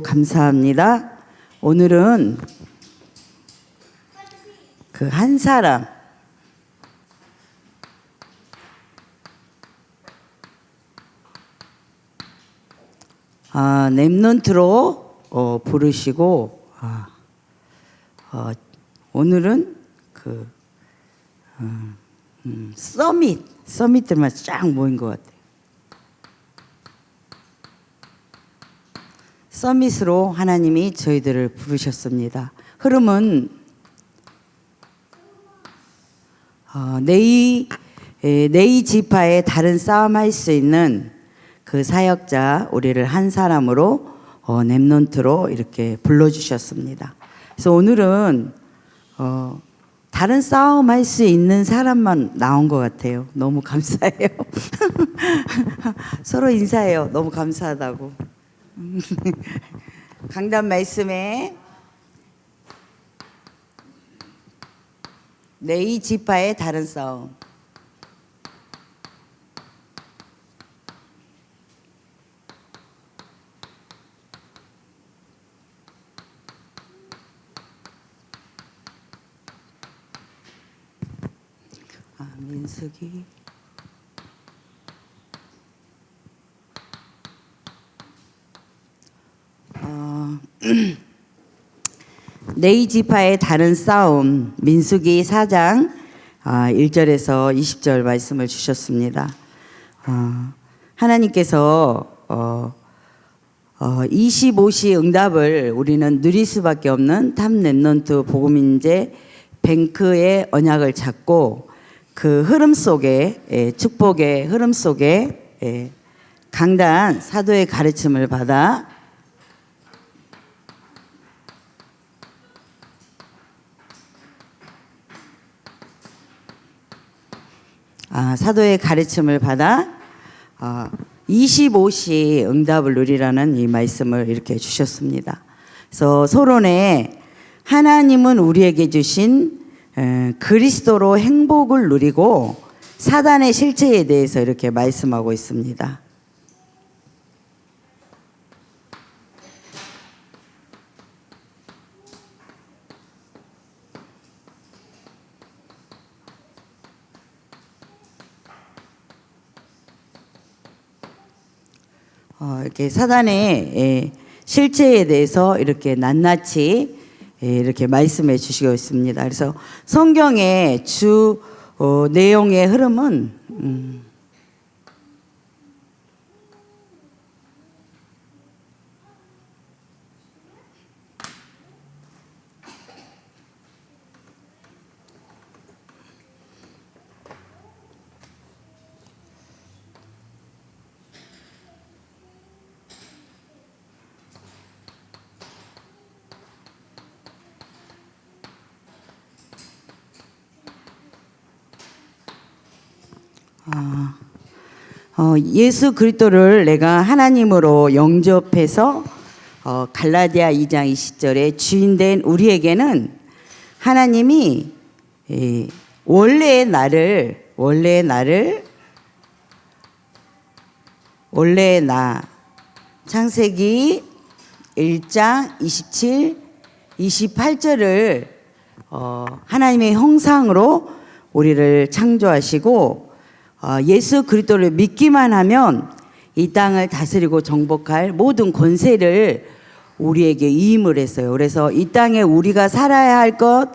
감사합니다. 오늘은 그 한 사람, 랩넌트로 부르시고, 오늘은 그 서밋들만 쫙 모인 것 같아요. 서밋으로 하나님이 저희들을 부르셨습니다. 흐름은 네이 지파에 다른 싸움할 수 있는 그 사역자 우리를 한 사람으로 랩넌트로 이렇게 불러주셨습니다. 그래서 오늘은 다른 싸움할 수 있는 사람만 나온 것 같아요. 너무 감사해요. 서로 인사해요. 너무 감사하다고. 강단 말씀에 네이 지파의 다른 싸움. 민숙이 네이 지파의 다른 싸움, 민수기 4장 1절에서 20절 말씀을 주셨습니다. 하나님께서 25시 응답을 우리는 누릴 수밖에 없는 탑 랩넌트 복음인재 뱅크의 언약을 잡고 그 흐름 속에, 축복의 흐름 속에 강단 사도의 가르침을 받아 사도의 가르침을 받아 25시 응답을 누리라는 이 말씀을 이렇게 주셨습니다. 그래서 서론에 하나님은 우리에게 주신 그리스도로 행복을 누리고 사단의 실체에 대해서 이렇게 말씀하고 있습니다. 이렇게 사단의 실체에 대해서 이렇게 낱낱이 이렇게 말씀해 주시고 있습니다. 그래서 성경의 주 내용의 흐름은 예수 그리스도를 내가 하나님으로 영접해서 갈라디아 2장 20절에 주인된 우리에게는 하나님이 원래 나 창세기 1장 27, 28절을 하나님의 형상으로 우리를 창조하시고 예수 그리스도를 믿기만 하면 이 땅을 다스리고 정복할 모든 권세를 우리에게 위임을 했어요. 그래서 이 땅에 우리가 살아야 할 것,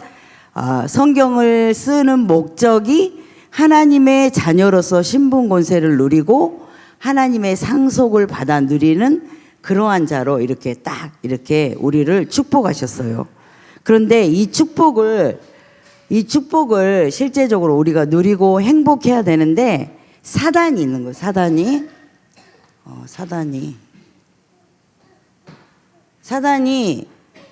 성경을 쓰는 목적이 하나님의 자녀로서 신분 권세를 누리고 하나님의 상속을 받아 누리는 그러한 자로 이렇게 딱 이렇게 우리를 축복하셨어요. 그런데 이 축복을 실제적으로 우리가 누리고 행복해야 되는데 사단이 있는 거예요. 사단이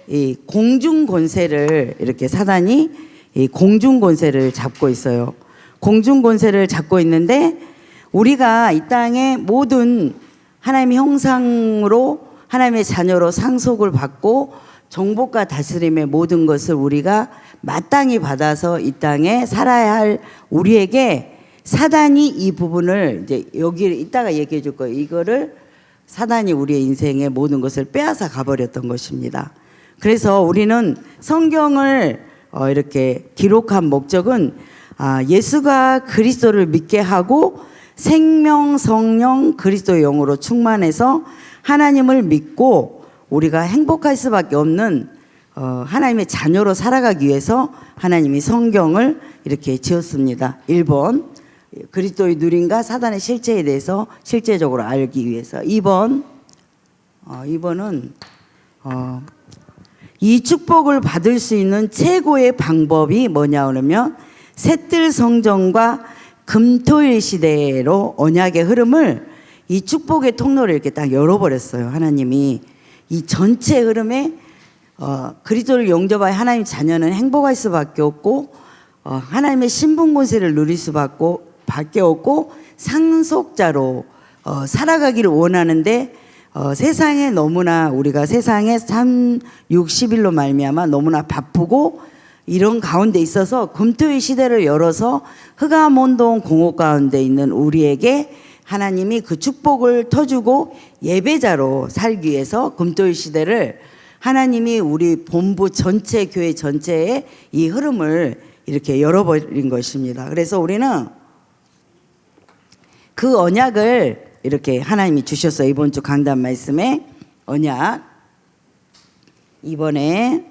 이 공중 권세를 이렇게 사단이 이 공중 권세를 잡고 있어요. 공중 권세를 잡고 있는데 우리가 이 땅에 모든 하나님의 형상으로 하나님의 자녀로 상속을 받고 정복과 다스림의 모든 것을 우리가 마땅히 받아서 이 땅에 살아야 할 우리에게 사단이 이 부분을 이제 여기 이따가 얘기해 줄 거예요. 이거를 사단이 우리의 인생의 모든 것을 빼앗아 가버렸던 것입니다. 그래서 우리는 성경을 이렇게 기록한 목적은 예수가 그리스도를 믿게 하고 생명, 성령, 그리스도의 영으로 충만해서 하나님을 믿고 우리가 행복할 수밖에 없는 하나님의 자녀로 살아가기 위해서 하나님이 성경을 이렇게 지었습니다. 1번, 그리스도의 누림과 사단의 실체에 대해서 실제적으로 알기 위해서. 2번은 이 축복을 받을 수 있는 최고의 방법이 뭐냐 그러면 셋들 성전과 금토일 시대로 언약의 흐름을 이 축복의 통로를 이렇게 딱 열어버렸어요. 하나님이 이 전체 흐름에 그리스도를 영접하여 하나님 자녀는 행복할 수밖에 없고 하나님의 신분 권세를 누릴 수밖에 없고 상속자로 살아가기를 원하는데 세상에 너무나 우리가 세상에 60일로 말미암아 너무나 바쁘고 이런 가운데 있어서 금토의 시대를 열어서 흑암온동 공허 가운데 있는 우리에게 하나님이 그 축복을 터주고 예배자로 살기 위해서 금토의 시대를 하나님이 우리 본부 전체 교회 전체의 이 흐름을 이렇게 열어버린 것입니다. 그래서 우리는 그 언약을 이렇게 하나님이 주셨어요. 이번 주 강단 말씀에 언약. 이번에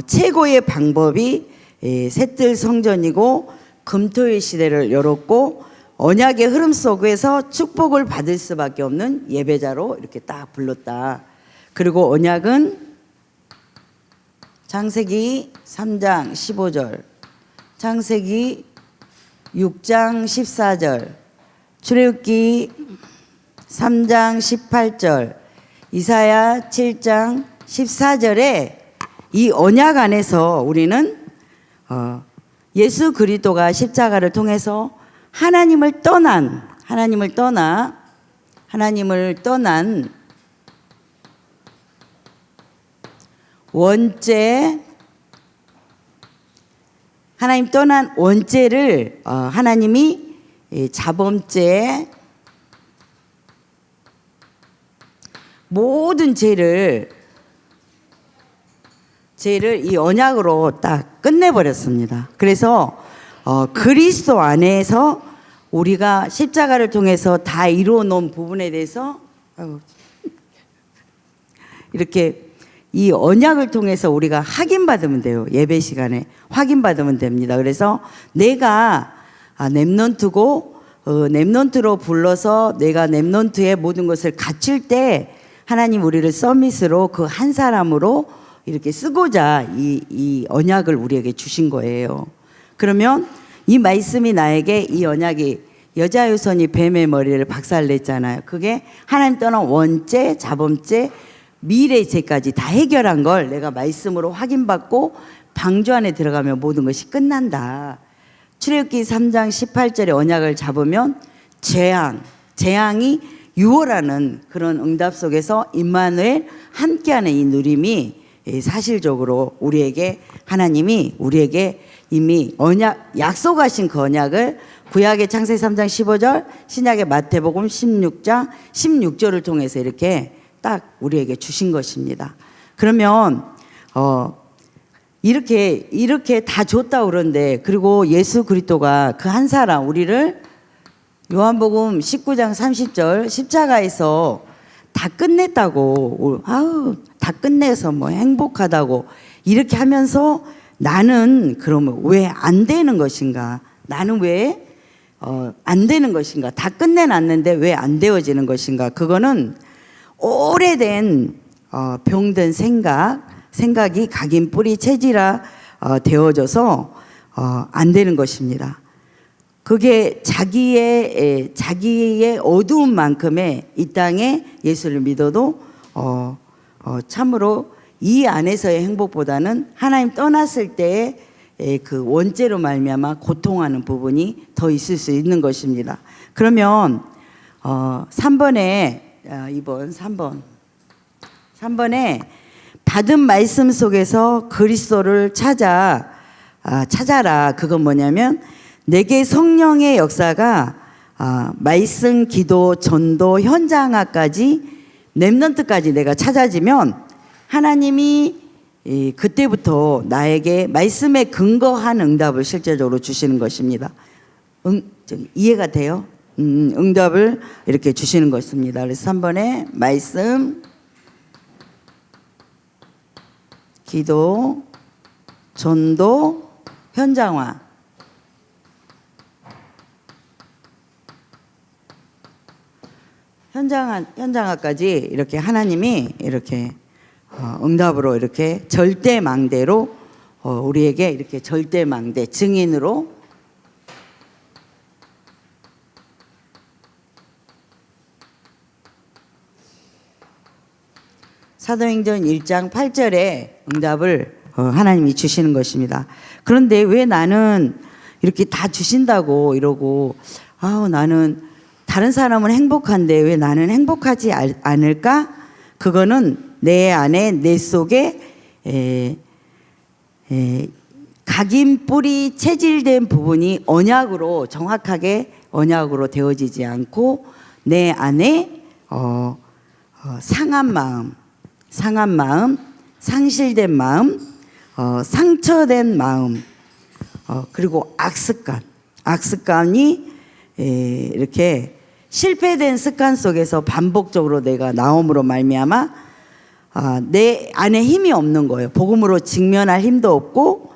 최고의 방법이 셋들 성전이고 금토의 시대를 열었고 언약의 흐름 속에서 축복을 받을 수밖에 없는 예배자로 이렇게 딱 불렀다. 그리고 언약은 창세기 3장 15절, 창세기 6장 14절, 출애굽기 3장 18절, 이사야 7장 14절에 이 언약 안에서 우리는 예수 그리스도가 십자가를 통해서 하나님을 떠난 원죄, 하나님 떠난 원죄를 하나님이 자범죄, 모든 죄를 이 언약으로 딱 끝내버렸습니다. 그래서 그리스도 안에서 우리가 십자가를 통해서 다 이루어 놓은 부분에 대해서 이렇게 이 언약을 통해서 우리가 확인받으면 돼요. 예배 시간에 확인받으면 됩니다. 그래서 내가 렘넌트로 불러서 내가 렘넌트의 모든 것을 갖출 때 하나님 우리를 서밋으로 그 한 사람으로 이렇게 쓰고자 이 언약을 우리에게 주신 거예요. 그러면 이 말씀이 나에게 이 언약이 여자 유선이 뱀의 머리를 박살냈잖아요. 그게 하나님 떠난 원죄, 자범죄, 미래 죄까지 다 해결한 걸 내가 말씀으로 확인받고 방주 안에 들어가면 모든 것이 끝난다. 출애굽기 3장 18절에 언약을 잡으면 재앙이 유월하는 그런 응답 속에서 임마누엘 함께하는 이 누림이 사실적으로 하나님이 우리에게 이미 약속하신 그 언약을 구약의 창세기 3장 15절, 신약의 마태복음 16장 16절을 통해서 이렇게 딱 우리에게 주신 것입니다. 그러면 이렇게 다 줬다 그러는데, 그리고 예수 그리스도가 그 한 사람 우리를 요한복음 19장 30절 십자가에서 다 끝냈다고, 다 끝내서 뭐 행복하다고 이렇게 하면서 나는 그러면 왜 안 되는 것인가? 나는 왜 안 되는 것인가? 다 끝내놨는데 왜 안 되어지는 것인가? 그거는 오래된 병든 생각이 각인 뿌리 체질화 되어져서 안 되는 것입니다. 그게 자기의 어두운 만큼의 이 땅에 예수를 믿어도 참으로 이 안에서의 행복보다는 하나님 떠났을 때의 그 원죄로 말미암아 고통하는 부분이 더 있을 수 있는 것입니다. 그러면 3번에 3번에 받은 말씀 속에서 그리스도를 찾아라. 그건 뭐냐면 내게 성령의 역사가 말씀, 기도, 전도, 현장화까지 렘넌트까지 내가 찾아지면 하나님이 그때부터 나에게 말씀에 근거한 응답을 실제적으로 주시는 것입니다. 이해가 돼요? 응답을 이렇게 주시는 것입니다. 그래서 3번에 말씀, 기도, 전도, 현장화. 현장화까지 이렇게 하나님이 이렇게 응답으로 이렇게 절대망대로 우리에게 이렇게 절대망대 증인으로 사도행전 1장 8절에 응답을 하나님이 주시는 것입니다. 그런데 왜 나는 이렇게 다 주신다고 이러고 나는 다른 사람은 행복한데 왜 나는 행복하지 않을까? 그거는 내 안에 내 속에 각인 뿌리 체질된 부분이 언약으로 정확하게 언약으로 되어지지 않고 내 안에 상한 마음, 상실된 마음, 상처된 마음, 그리고 악습관이 이렇게 실패된 습관 속에서 반복적으로 내가 나옴으로 말미암아 내 안에 힘이 없는 거예요. 복음으로 직면할 힘도 없고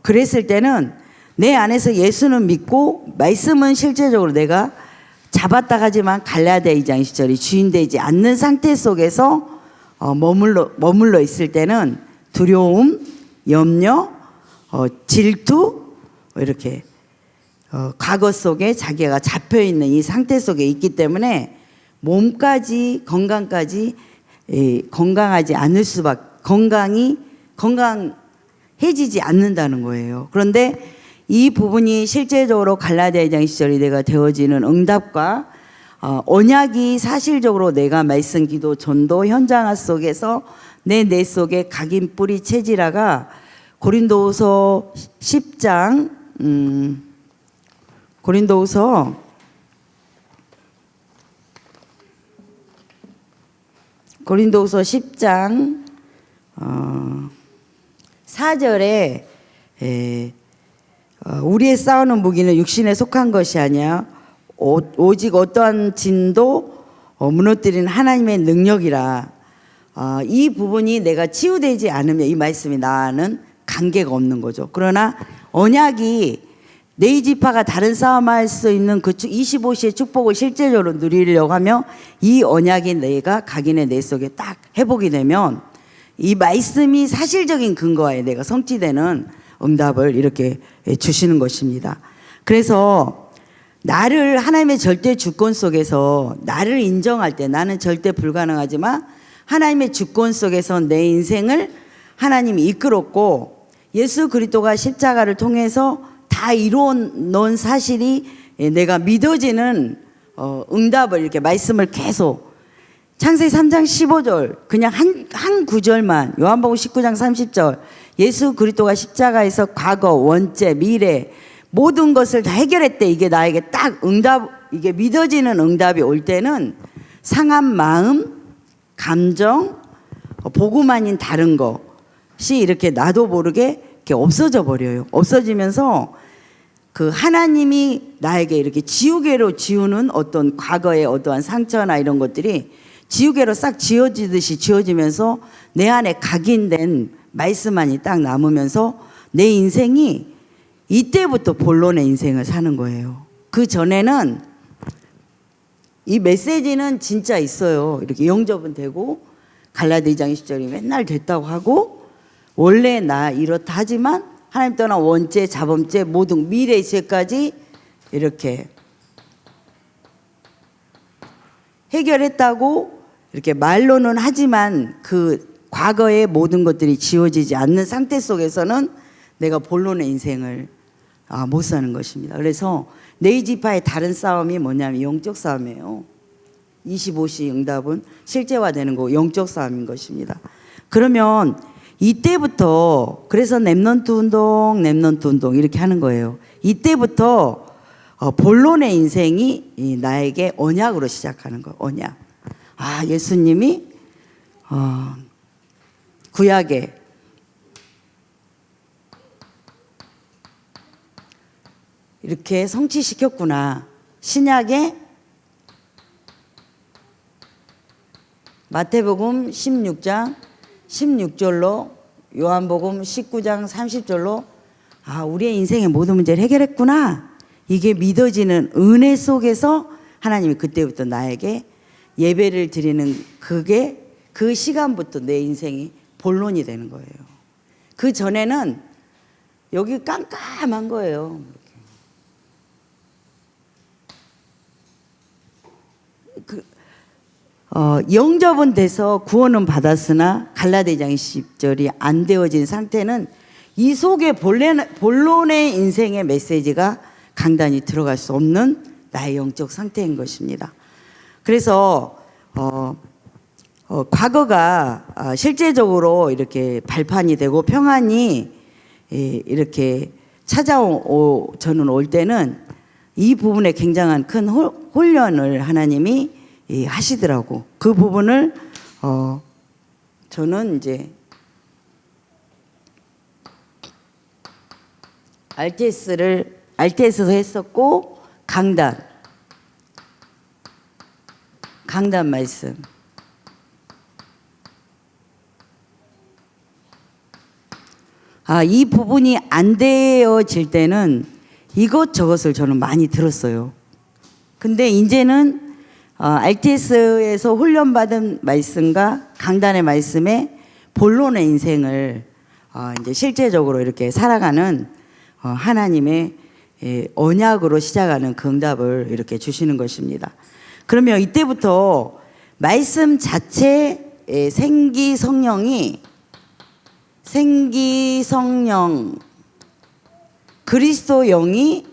그랬을 때는 내 안에서 예수는 믿고 말씀은 실제적으로 내가 잡았다 하지만 갈라디아 2장 10절이 주인되지 않는 상태 속에서 머물러 있을 때는 두려움, 염려, 질투 이렇게 과거 속에 자기가 잡혀있는 이 상태 속에 있기 때문에 몸까지 건강까지 건강하지 않을 수밖에 건강해지지 않는다는 거예요. 그런데 이 부분이 실제적으로 갈라디아 2장 10절이 내가 되어지는 응답과 언약이 사실적으로 내가 말씀, 기도, 전도, 현장화 속에서 내 속에 각인 뿌리 체질화가 고린도후서 10장 고린도후서 10장 4절에 우리의 싸우는 무기는 육신에 속한 것이 아니야 오직 어떠한 진도 무너뜨리는 하나님의 능력이라. 이 부분이 내가 치유되지 않으면 이 말씀이 나는 관계가 없는 거죠. 그러나 언약이 내 지파가 다른 싸움할 수 있는 그 25시의 축복을 실제적으로 누리려고 하며 이 언약이 내가 각인의 내 속에 딱 회복이 되면 이 말씀이 사실적인 근거에 내가 성취되는 응답을 이렇게 주시는 것입니다. 그래서 나를 하나님의 절대 주권 속에서 나를 인정할 때 나는 절대 불가능하지만 하나님의 주권 속에서 내 인생을 하나님이 이끌었고 예수 그리스도가 십자가를 통해서 다 이루어 놓은 사실이 내가 믿어지는 응답을 이렇게 말씀을 계속 창세기 3장 15절 그냥 한 구절만 요한복음 19장 30절 예수 그리스도가 십자가에서 과거, 원죄, 미래 모든 것을 다 해결했대. 이게 나에게 딱 응답, 이게 믿어지는 응답이 올 때는 상한 마음, 감정, 복음 아닌 다른 것이 이렇게 나도 모르게 이렇게 없어져 버려요. 없어지면서 그 하나님이 나에게 이렇게 지우개로 지우는 어떤 과거의 어떠한 상처나 이런 것들이 지우개로 싹 지워지듯이 지워지면서 내 안에 각인된 말씀만이 딱 남으면서 내 인생이 이때부터 본론의 인생을 사는 거예요. 그 전에는 이 메시지는 진짜 있어요. 이렇게 영접은 되고 갈라디아 2장 10절이 맨날 됐다고 하고 원래 나 이렇다 하지만 하나님 떠나 원죄, 자범죄, 모든 미래의 죄까지 이렇게 해결했다고 이렇게 말로는 하지만 그 과거의 모든 것들이 지워지지 않는 상태 속에서는 내가 본론의 인생을 못 사는 것입니다. 그래서 내 지파의 다른 싸움이 뭐냐면 영적 싸움이에요. 25시 응답은 실제화되는 거 영적 싸움인 것입니다. 그러면 이때부터 그래서 렘넌트 운동 이렇게 하는 거예요. 이때부터 본론의 인생이 나에게 언약으로 시작하는 거예요. 언약. 아, 예수님이 구약에 이렇게 성취시켰구나. 신약에 마태복음 16장 16절로 요한복음 19장 30절로 아, 우리의 인생의 모든 문제를 해결했구나. 이게 믿어지는 은혜 속에서 하나님이 그때부터 나에게 예배를 드리는 그게 그 시간부터 내 인생이 본론이 되는 거예요. 그 전에는 여기 깜깜한 거예요. 영접은 돼서 구원은 받았으나 갈라디아장 10절이 안 되어진 상태는 이 속에 본론의 인생의 메시지가 강단이 들어갈 수 없는 나의 영적 상태인 것입니다. 그래서 과거가 실제적으로 이렇게 발판이 되고 평안이 이렇게 저는 올 때는 이 부분에 굉장한 큰 훈련을 하나님이 하시더라고. 그 부분을 저는 이제 RTS에서 했었고 강단 말씀 이 부분이 안 되어질 때는 이것저것을 저는 많이 들었어요. 근데 이제는 RTS에서 훈련받은 말씀과 강단의 말씀에 본론의 인생을 이제 실제적으로 이렇게 살아가는 하나님의 언약으로 시작하는 그 응답을 이렇게 주시는 것입니다. 그러면 이때부터 말씀 자체의 생기성령 그리스도 영이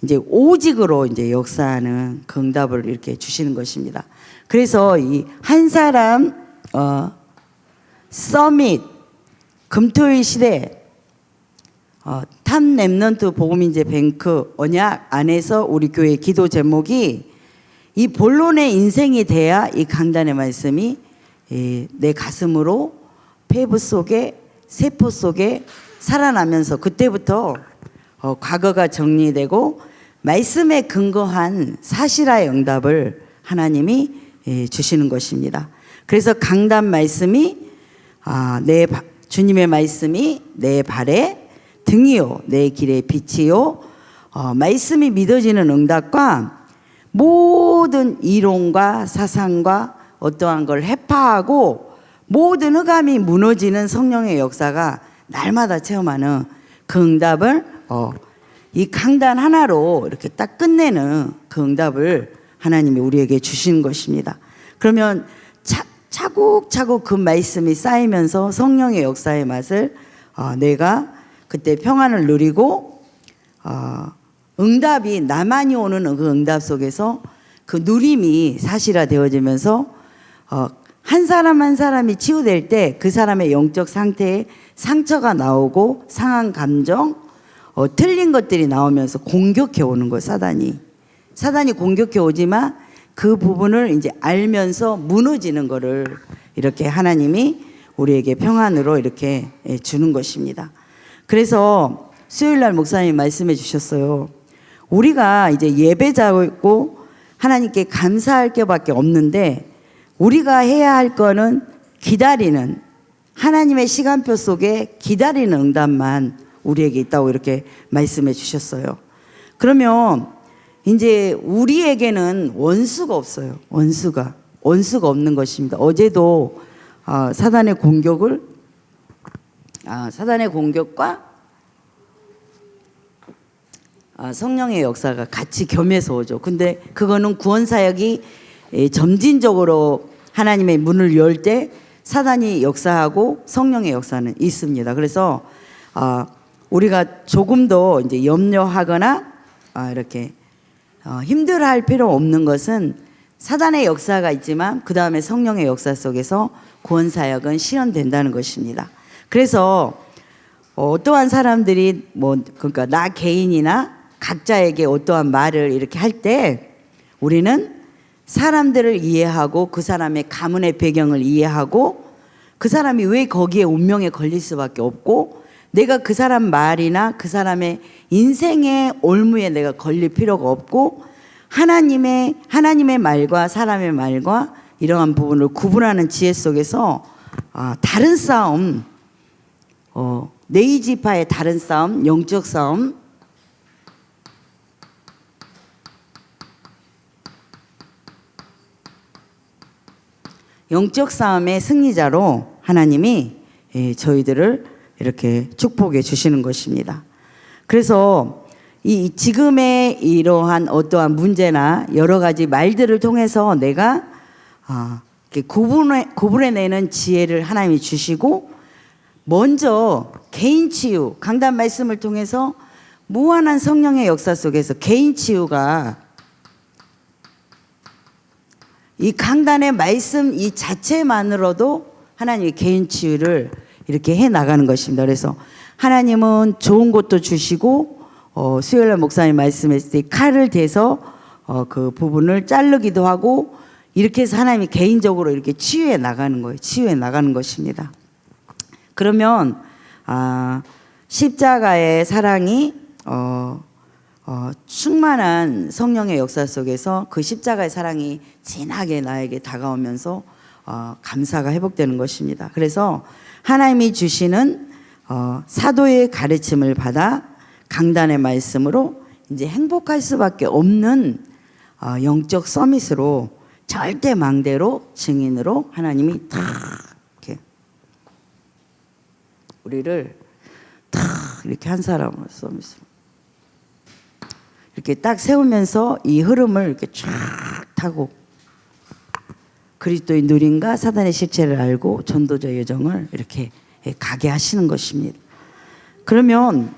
이제 오직으로 이제 역사하는 그 응답을 이렇게 주시는 것입니다. 그래서 이 한 사람 서밋 금토일 시대 탑 랩넌트 복음인재 뱅크 언약 안에서 우리 교회 기도 제목이 이 본론의 인생이 돼야 이 강단의 말씀이 내 가슴으로 폐부 속에 세포 속에 살아나면서 그때부터 과거가 정리되고 말씀에 근거한 사실화의 응답을 하나님이 주시는 것입니다. 그래서 강단 말씀이 주님의 말씀이 내 발에 등이요 내 길의 빛이요 말씀이 믿어지는 응답과 모든 이론과 사상과 어떠한 걸 해파하고 모든 흑암이 무너지는 성령의 역사가 날마다 체험하는 그 응답을 이 강단 하나로 이렇게 딱 끝내는 그 응답을 하나님이 우리에게 주시는 것입니다. 그러면 차곡차곡 그 말씀이 쌓이면서 성령의 역사의 맛을 내가 그때 평안을 누리고 응답이 나만이 오는 그 응답 속에서 그 누림이 사실화되어지면서 한 사람 한 사람이 치유될 때 그 사람의 영적 상태에 상처가 나오고 상한 감정 틀린 것들이 나오면서 공격해 오는 거예요. 사단이 공격해 오지만 그 부분을 이제 알면서 무너지는 거를 이렇게 하나님이 우리에게 평안으로 이렇게 주는 것입니다. 그래서 수요일날 목사님이 말씀해 주셨어요. 우리가 이제 예배자고 하나님께 감사할 게밖에 없는데 우리가 해야 할 거는 기다리는 하나님의 시간표 속에 기다리는 응답만 우리에게 있다고 이렇게 말씀해 주셨어요. 그러면 이제 우리에게는 원수가 없어요. 원수가 없는 것입니다. 어제도 사단의 공격과 성령의 역사가 같이 겸해서 오죠. 근데 그거는 구원 사역이 점진적으로 하나님의 문을 열 때 사단이 역사하고 성령의 역사는 있습니다. 그래서 우리가 조금 더 이제 염려하거나 이렇게 힘들어할 필요 없는 것은 사단의 역사가 있지만 그 다음에 성령의 역사 속에서 구원 사역은 실현된다는 것입니다. 그래서 어떠한 사람들이 뭐 그러니까 나 개인이나 각자에게 어떠한 말을 이렇게 할 때 우리는 사람들을 이해하고 그 사람의 가문의 배경을 이해하고 그 사람이 왜 거기에 운명에 걸릴 수밖에 없고 내가 그 사람 말이나 그 사람의 인생의 올무에 내가 걸릴 필요가 없고 하나님의 말과 사람의 말과 이러한 부분을 구분하는 지혜 속에서 다른 싸움, 네이지파의 다른 싸움, 영적 싸움, 영적 싸움의 승리자로 하나님이 저희들을 이렇게 축복해 주시는 것입니다. 그래서 이 지금의 이러한 어떠한 문제나 여러 가지 말들을 통해서 내가 구분해내는 지혜를 하나님이 주시고 먼저 개인 치유, 강단 말씀을 통해서 무한한 성령의 역사 속에서 개인 치유가 이 강단의 말씀 이 자체만으로도 하나님이 개인 치유를 이렇게 해 나가는 것입니다. 그래서 하나님은 좋은 것도 주시고 수요일날 목사님 말씀했을 때 칼을 대서 그 부분을 자르기도 하고 이렇게 해서 하나님이 개인적으로 이렇게 치유해 나가는 거예요. 치유해 나가는 것입니다. 그러면 십자가의 사랑이 충만한 성령의 역사 속에서 그 십자가의 사랑이 진하게 나에게 다가오면서 감사가 회복되는 것입니다. 그래서 하나님이 주시는 사도의 가르침을 받아 강단의 말씀으로 이제 행복할 수밖에 없는 영적 서밋으로 절대 망대로 증인으로 하나님이 탁 이렇게 우리를 탁 이렇게 한 사람으로 서밋으로 이렇게 딱 세우면서 이 흐름을 이렇게 쫙 타고 그리스도의 누림과 사단의 실체를 알고 전도자의 여정을 이렇게 가게 하시는 것입니다. 그러면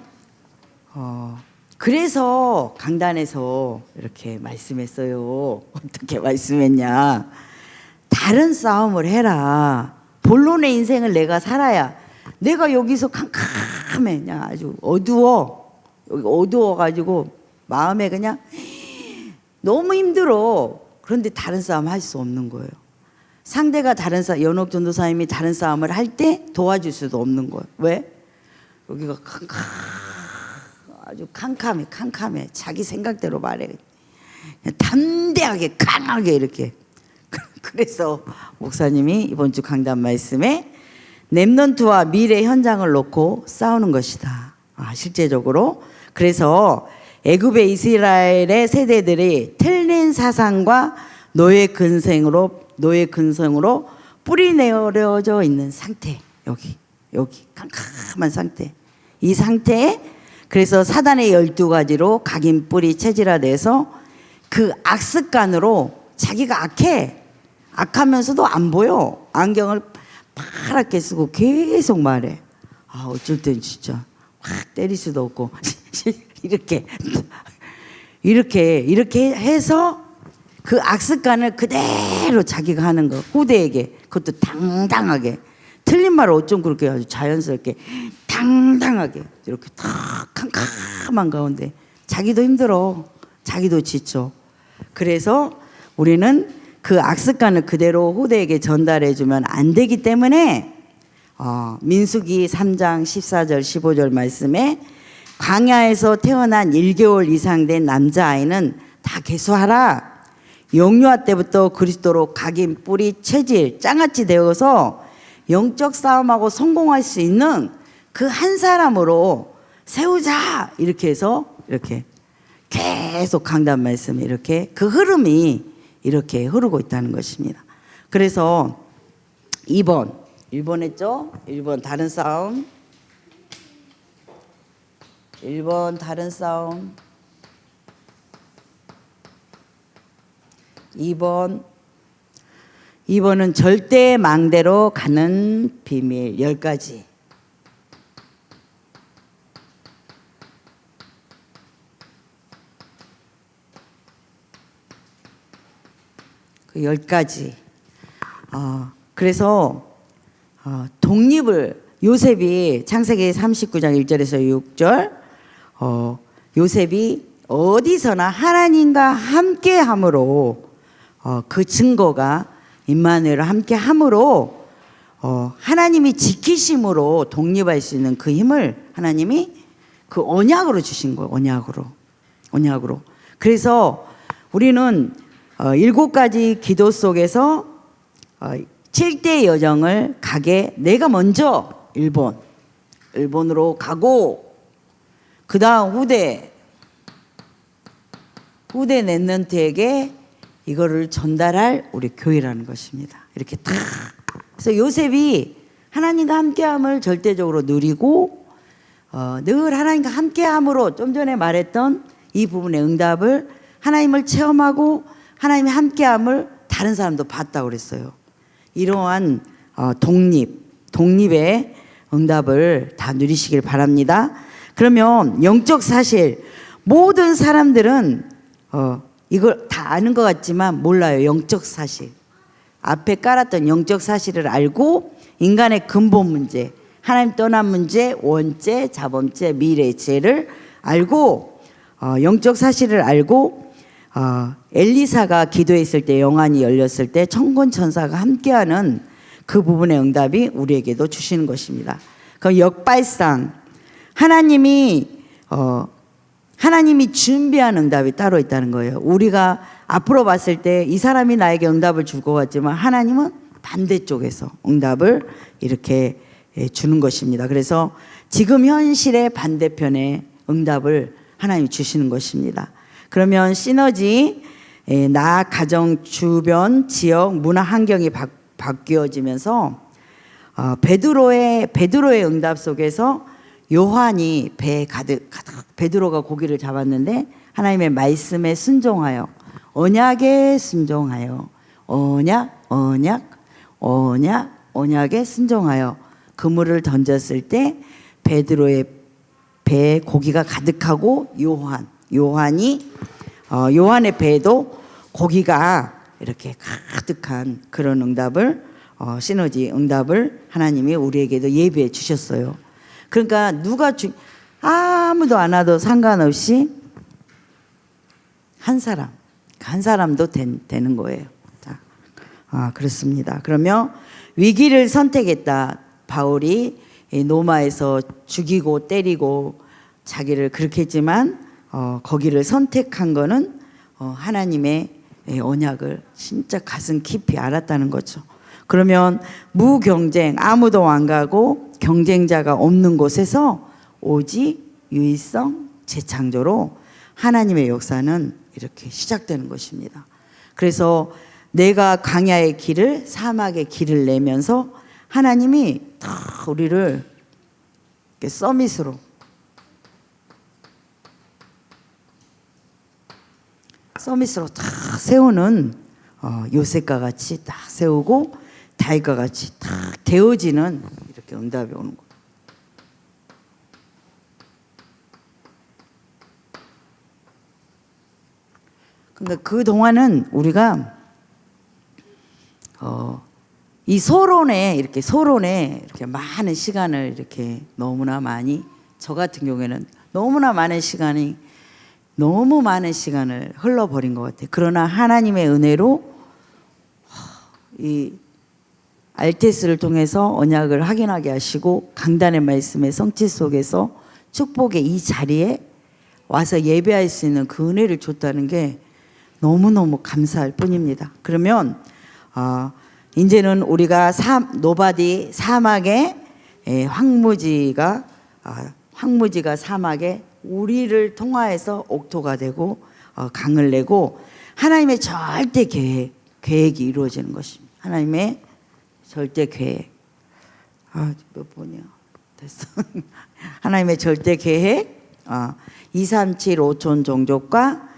그래서 강단에서 이렇게 말씀했어요. 어떻게 말씀했냐? 다른 싸움을 해라. 본론의 인생을 내가 살아야. 내가 여기서 캄캄해, 그냥 아주 어두워. 여기 어두워가지고 마음에 그냥 너무 힘들어. 그런데 다른 싸움 할 수 없는 거예요. 상대가 다른 싸움, 연옥 전도사님이 다른 싸움을 할 때 도와줄 수도 없는 거예요. 왜? 여기가 아주 캄캄해. 자기 생각대로 말해. 그냥 담대하게 강하게 이렇게. 그래서 목사님이 이번 주 강단 말씀에 렘넌트와 미래 현장을 놓고 싸우는 것이다. 실제적으로. 그래서 애굽의 이스라엘의 세대들이 틀린 사상과 노예 근성으로 뿌리 내려져 있는 상태. 여기 캄캄한 상태. 이 상태에 그래서 사단의 12가지로 각인 뿌리 체질화돼서 그 악습관으로 자기가 악하면서도 안 보여. 안경을 파랗게 쓰고 계속 말해. 어쩔 땐 진짜 확 때릴 수도 없고 이렇게 해서 그 악습관을 그대로 자기가 하는 거. 후대에게 그것도 당당하게 틀린 말을 어쩜 그렇게 아주 자연스럽게 당당하게 이렇게 탁 캄캄한 가운데 자기도 힘들어. 자기도 지쳐. 그래서 우리는 그 악습관을 그대로 후대에게 전달해주면 안 되기 때문에 민수기 3장 14절 15절 말씀에 광야에서 태어난 1개월 이상 된 남자아이는 다 계수하라. 영유아 때부터 그리스도로 각인 뿌리 체질 짱같이 되어서 영적 싸움하고 성공할 수 있는 그 한 사람으로 세우자. 이렇게 해서 이렇게 계속 강단 말씀이 이렇게 그 흐름이 이렇게 흐르고 있다는 것입니다. 그래서 2번 했죠? 1번 다른 싸움. 1번 다른 싸움. 2번은 절대 망대로 가는 비밀 10가지. 그 10가지. 그래서 독립을 요셉이 창세기 39장 1절에서 6절 요셉이 어디서나 하나님과 함께함으로 그 증거가 임마누엘과 함께함으로 하나님이 지키심으로 독립할 수 있는 그 힘을 하나님이 그 언약으로 주신 거예요. 언약으로. 그래서 우리는 7가지 기도 속에서 7대 여정을 가게 내가 먼저 일본으로 가고 그 다음 후대 랩런트에게 이거를 전달할 우리 교회라는 것입니다. 이렇게 다. 그래서 요셉이 하나님과 함께함을 절대적으로 누리고 늘 하나님과 함께함으로 좀 전에 말했던 이 부분의 응답을 하나님을 체험하고 하나님의 함께함을 다른 사람도 봤다고 그랬어요. 이러한 독립의 응답을 다 누리시길 바랍니다. 그러면 영적 사실, 모든 사람들은 이걸 다 아는 것 같지만 몰라요. 영적 사실. 앞에 깔았던 영적 사실을 알고 인간의 근본 문제, 하나님 떠난 문제, 원죄, 자범죄, 미래의 죄를 알고 영적 사실을 알고 엘리사가 기도했을 때 영안이 열렸을 때 천군천사가 함께하는 그 부분의 응답이 우리에게도 주시는 것입니다. 그 역발상, 하나님이 준비한 응답이 따로 있다는 거예요. 우리가 앞으로 봤을 때 이 사람이 나에게 응답을 줄 것 같지만 하나님은 반대쪽에서 응답을 이렇게 주는 것입니다. 그래서 지금 현실의 반대편에 응답을 하나님이 주시는 것입니다. 그러면 시너지, 나, 가정, 주변, 지역, 문화 환경이 바뀌어지면서 베드로의 응답 속에서 요한이 배에 가득 베드로가 고기를 잡았는데 하나님의 말씀에 순종하여 언약에 순종하여 언약에 순종하여 그물을 던졌을 때 베드로의 배에 고기가 가득하고 요한의 배에도 고기가 이렇게 가득한 그런 응답을 시너지 응답을 하나님이 우리에게도 예비해 주셨어요. 그러니까 아무도 안 와도 상관없이 한 사람도 되는 거예요. 자, 그렇습니다. 그러면 위기를 선택했다. 바울이 로마에서 죽이고 때리고 자기를 그렇게 했지만 거기를 선택한 거는 하나님의 언약을 진짜 가슴 깊이 알았다는 거죠. 그러면 무경쟁, 아무도 안 가고 경쟁자가 없는 곳에서 오직 유일성 재창조로 하나님의 역사는 이렇게 시작되는 것입니다. 그래서 내가 광야의 길을 사막의 길을 내면서 하나님이 다 우리를 이렇게 서밋으로 다 세우는 요셉과 같이 딱 세우고 다윗과 같이 딱 되어지는 이렇게 응답이 오는 거예요. 그러니까 그 동안은 우리가 이 소론에 이렇게 많은 시간을 이렇게 너무나 많이, 저 같은 경우에는 너무 많은 시간을 흘러버린 것 같아요. 그러나 하나님의 은혜로 이 알테스를 통해서 언약을 확인하게 하시고 강단의 말씀의 성취 속에서 축복의 이 자리에 와서 예배할 수 있는 그 은혜를 줬다는 게 너무너무 감사할 뿐입니다. 그러면 이제는 우리가 노바디 사막에 황무지가 사막에 우리를 통하여서 옥토가 되고 강을 내고 하나님의 절대 계획이 이루어지는 것입니다. 하나님의 절대 계획. 몇 번이야? 됐어. 하나님의 절대 계획, 2, 3, 7, 5천 종족과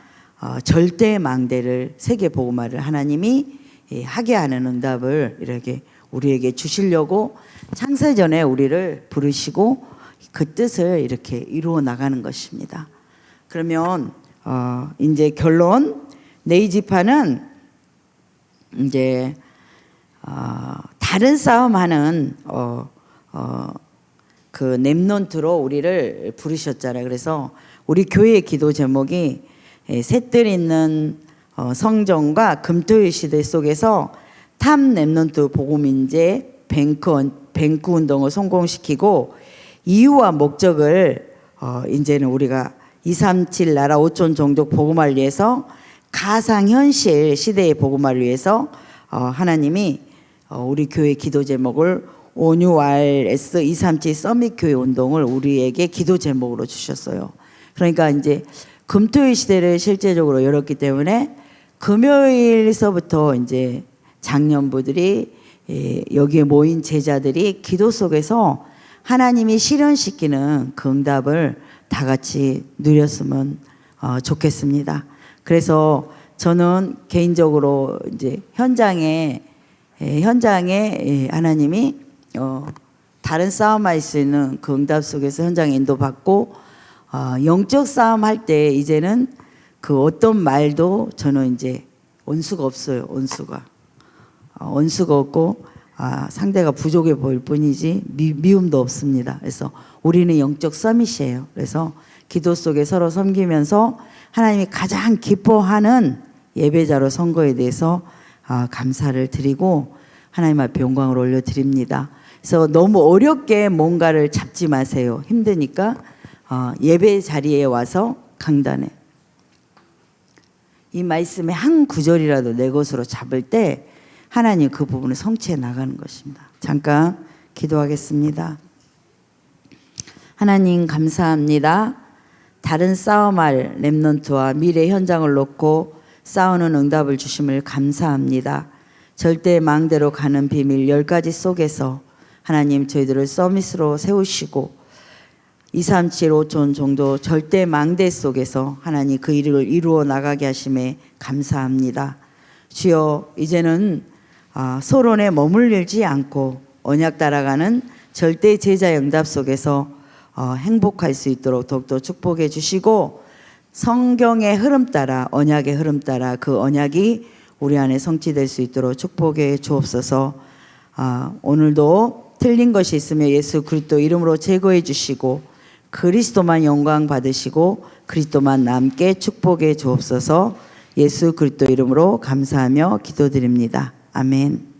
절대 망대를 세계 복음화를 하나님이 하게 하는 응답을 이렇게 우리에게 주시려고 창세전에 우리를 부르시고 그 뜻을 이렇게 이루어 나가는 것입니다. 그러면 이제 결론, 네이지파는 이제 다른 싸움하는 그 렘넌트로 우리를 부르셨잖아요. 그래서 우리 교회의 기도 제목이 셋들 있는 성전과 금토일 시대 속에서 탑 렘넌트 복음 인재 뱅크 운동을 성공시키고 이유와 목적을 이제는 우리가 237 나라 5천 종족 복음화를 위해서 가상현실 시대의 복음화를 위해서 하나님이 우리 교회 기도 제목을 ONURS 237 서밋 교회 운동을 우리에게 기도 제목으로 주셨어요. 그러니까 이제 금토일 시대를 실제적으로 열었기 때문에 금요일서부터 이제 장년부들이 여기에 모인 제자들이 기도 속에서 하나님이 실현시키는 그 응답을 다 같이 누렸으면 좋겠습니다. 그래서 저는 개인적으로 이제 현장에 하나님이 다른 싸움할 수 있는 그 응답 속에서 현장에 인도받고 영적 싸움 할 때 이제는 그 어떤 말도 저는 이제 원수가 없어요. 원수가 없고 상대가 부족해 보일 뿐이지 미움도 없습니다. 그래서 우리는 영적 서밋이에요. 그래서 기도 속에 서로 섬기면서 하나님이 가장 기뻐하는 예배자로 선 거에 대해서 감사를 드리고 하나님 앞에 영광을 올려드립니다. 그래서 너무 어렵게 뭔가를 잡지 마세요. 힘드니까 예배 자리에 와서 강단에 이 말씀의 한 구절이라도 내 것으로 잡을 때 하나님 그 부분을 성취해 나가는 것입니다. 잠깐 기도하겠습니다. 하나님 감사합니다. 다른 싸움할 렘넌트와 미래 현장을 놓고 싸우는 응답을 주심을 감사합니다. 절대 망대로 가는 비밀 10가지 속에서 하나님 저희들을 서밋으로 세우시고 237 5천 정도 절대 망대 속에서 하나님 그 일을 이루어 나가게 하심에 감사합니다. 주여 이제는 소론에 머물리지 않고 언약 따라가는 절대 제자 응답 속에서 행복할 수 있도록 더욱더 축복해 주시고 성경의 흐름 따라 언약의 흐름 따라 그 언약이 우리 안에 성취될 수 있도록 축복해 주옵소서. 오늘도 틀린 것이 있으면 예수 그리스도 이름으로 제거해 주시고 그리스도만 영광 받으시고 그리스도만 남게 축복해 주옵소서. 예수 그리스도 이름으로 감사하며 기도드립니다. 아멘.